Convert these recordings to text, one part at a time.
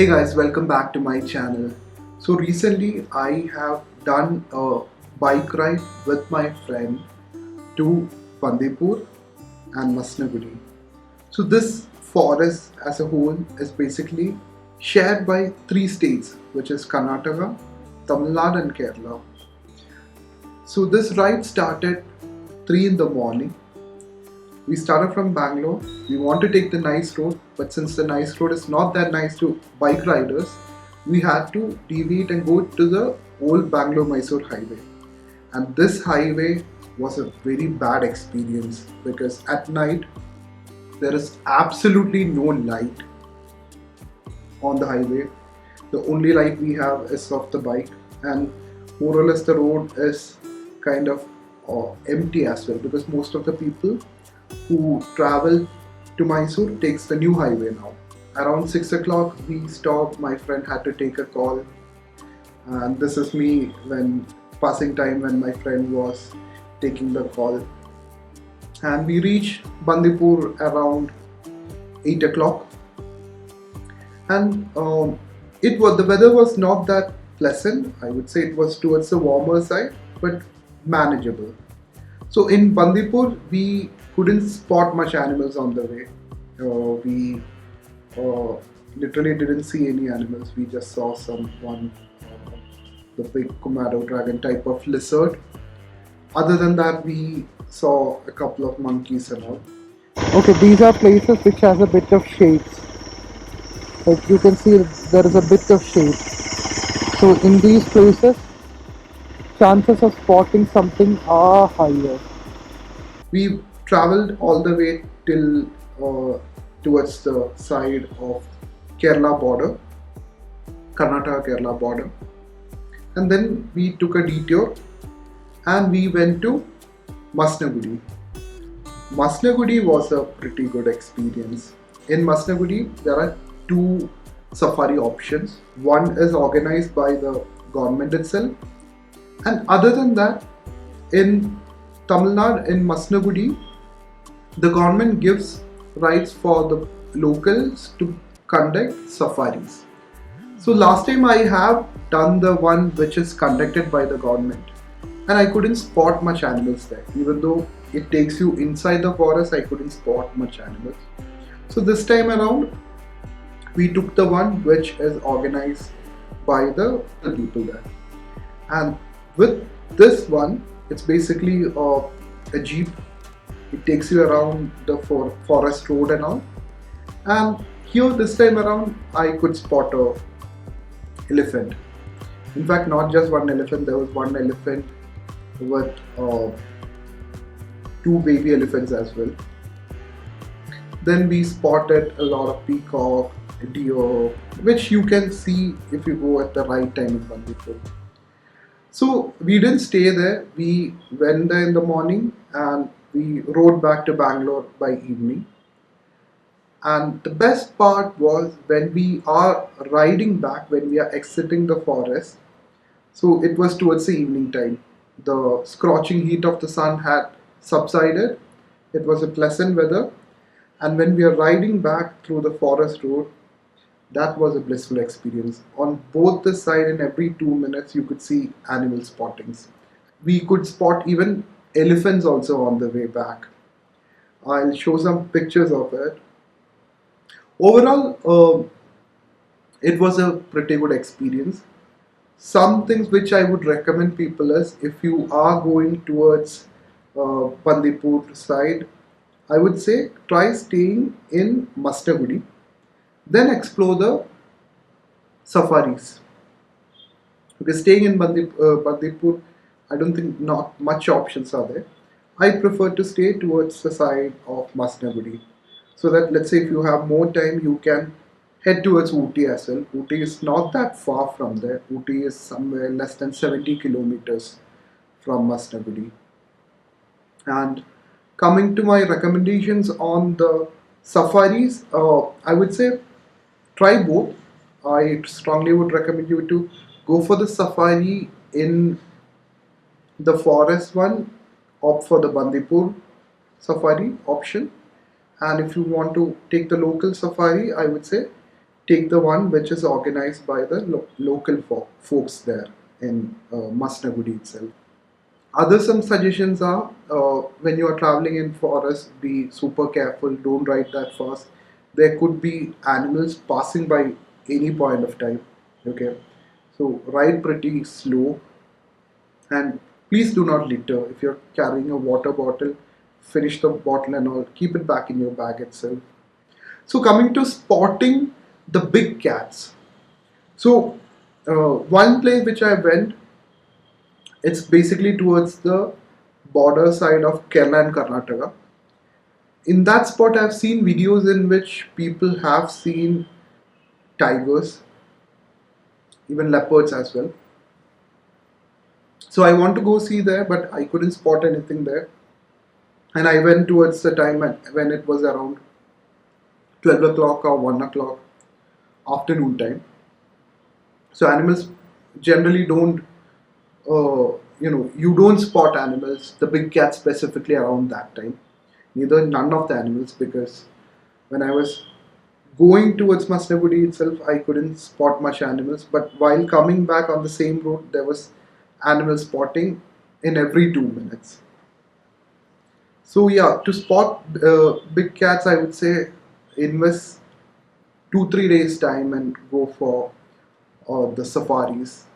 Hey guys, welcome back to my channel. So recently I have done a bike ride with my friend to Bandipur and Masinagudi. So this forest as a whole is basically shared by three states, which is Karnataka, Tamil Nadu and Kerala. So this ride started 3 in the morning. We started from Bangalore. We want to take the nice road, but since the nice road is not that nice to bike riders, we had to deviate and go to the old Bangalore-Mysore highway. And this highway was a very bad experience because at night there is absolutely no light on the highway. The only light we have is of the bike, and more or less the road is kind of empty as well because most of the people who travel to Mysore takes the new highway now. Around 6 o'clock we stopped, my friend had to take a call, and this is me when passing time when my friend was taking the call. And we reached Bandipur around 8 o'clock, and the weather was not that pleasant. I would say it was towards the warmer side, but manageable. So in Bandipur, we couldn't spot much animals on the way. We literally didn't see any animals. We just saw the big Komodo dragon type of lizard. Other than that, we saw a couple of monkeys and all. Okay, these are places which has a bit of shades. Like you can see, there is a bit of shade. So in these places, chances of spotting something are higher. We traveled all the way till towards the side of Kerala border, Karnataka Kerala border, and then we took a detour and we went to Masinagudi. Masinagudi was a pretty good experience. In Masinagudi, there are two safari options. One is organized by the government itself, and other than that, in Tamil Nadu, in Masinagudi, the government gives rights for the locals to conduct safaris. So last time I have done the one which is conducted by the government, and I couldn't spot much animals there. Even though it takes you inside the forest, I couldn't spot much animals. So this time around, we took the one which is organized by the people there. And with this one, it's basically a jeep. It takes you around the forest road and all. And here this time around, I could spot a elephant. In fact, not just one elephant. There was one elephant with two baby elephants as well. Then we spotted a lot of peacock, deer, which you can see if you go at the right time in Bandipur. So we didn't stay there. We went there in the morning and we rode back to Bangalore by evening. And the best part was when we are riding back, when we are exiting the forest. So it was towards the evening time. The scorching heat of the sun had subsided. It was a pleasant weather. And when we are riding back through the forest road, that was a blissful experience. On both the side, in every 2 minutes, you could see animal spottings. We could spot even elephants also on the way back. I'll show some pictures of it. Overall, it was a pretty good experience. Some things which I would recommend people is if you are going towards Bandipur side, I would say try staying in Masinagudi. Then explore the safaris. Because staying in Bandipur, I don't think not much options are there. I prefer to stay towards the side of Masinagudi. So that let's say if you have more time, you can head towards Ooty as well. Ooty is not that far from there. Ooty is somewhere less than 70 kilometers from Masinagudi. And coming to my recommendations on the safaris, I would say try both. I strongly would recommend you to go for the safari in the forest one, opt for the Bandipur safari option. And if you want to take the local safari, I would say take the one which is organized by the local folks there in Masinagudi itself. Other some suggestions are, when you are traveling in forest, be super careful. Don't ride that fast. There could be animals passing by any point of time. Okay, so ride pretty slow, and please do not litter. If you're carrying a water bottle, finish the bottle and all. Keep it back in your bag itself. So coming to spotting the big cats. So one place which I went, it's basically towards the border side of Kerala and Karnataka. In that spot, I've seen videos in which people have seen tigers, even leopards as well. So I want to go see there, but I couldn't spot anything there. And I went towards the time when it was around 12 o'clock or 1 o'clock afternoon time. So animals generally don't, you don't spot animals, the big cats specifically around that time. Neither none of the animals, because when I was going towards Masinagudi itself, I couldn't spot much animals. But while coming back on the same road, there was animal spotting in every 2 minutes. So yeah, to spot big cats, I would say invest 2-3 days time and go for the safaris.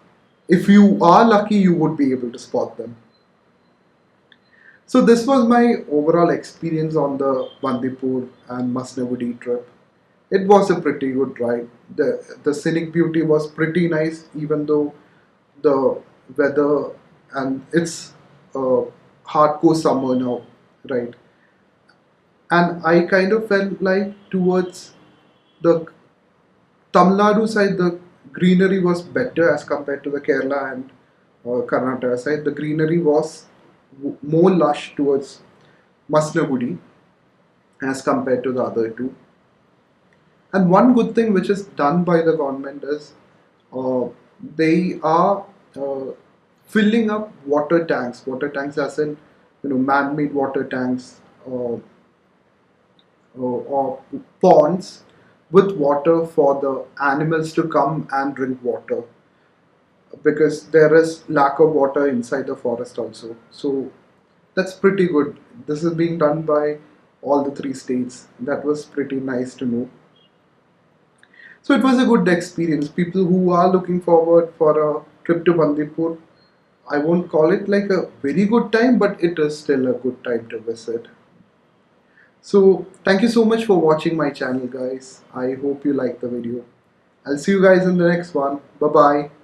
If you are lucky, you would be able to spot them. So this was my overall experience on the Bandipur and Masinagudi trip. It was a pretty good ride. The scenic beauty was pretty nice, even though the weather, and it's hardcore summer now, right? And I kind of felt like towards the Tamil Nadu side, the greenery was better as compared to the Kerala and Karnataka side. The greenery was more lush towards Masnagudi as compared to the other two. And one good thing which is done by the government is uh, they are uh, filling up water tanks. Water tanks, as in man-made water tanks, or ponds with water for the animals to come and drink water, because there is lack of water inside the forest also. So that's pretty good. This is being done by all the three states. That was pretty nice to know. So it was a good experience. People who are looking forward for a trip to Bandipur, I won't call it like a very good time, but it is still a good time to visit. So thank you so much for watching my channel, guys. I hope you like the video. I'll see you guys in the next one. Bye bye.